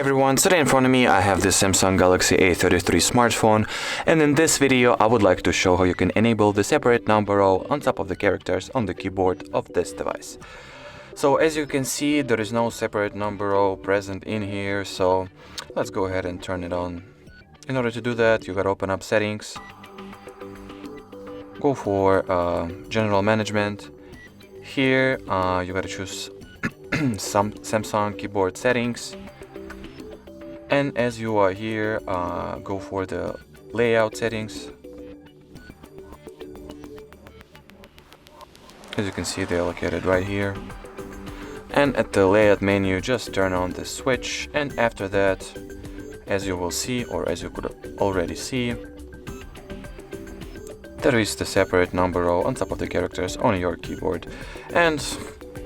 everyone, today in front of me I have this Samsung Galaxy A33 smartphone, and in this video I would like to show how you can enable the separate number row on top of the characters on the keyboard of this device. So as you can see, there is no separate number row present in here, so let's go ahead and turn it on. In order to do that, you gotta open up settings, go for general management. Here you gotta choose some Samsung keyboard settings, and as you are here, go for the layout settings. As you can see, they're located right here. And at the layout menu, just turn on the switch, and after that, as you will see, or as you could already see, there is the separate number row on top of the characters on your keyboard. And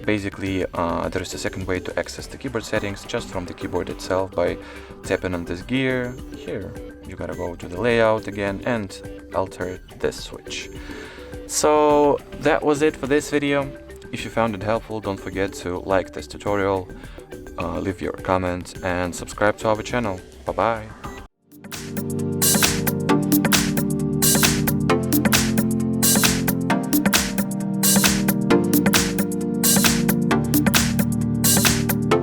basically there is a second way to access the keyboard settings just from the keyboard itself by tapping on this gear here. You gotta go to the layout again and alter this switch. So that was it for this video. If you found it helpful, don't forget to like this tutorial, leave your comment and subscribe to our channel. Bye bye.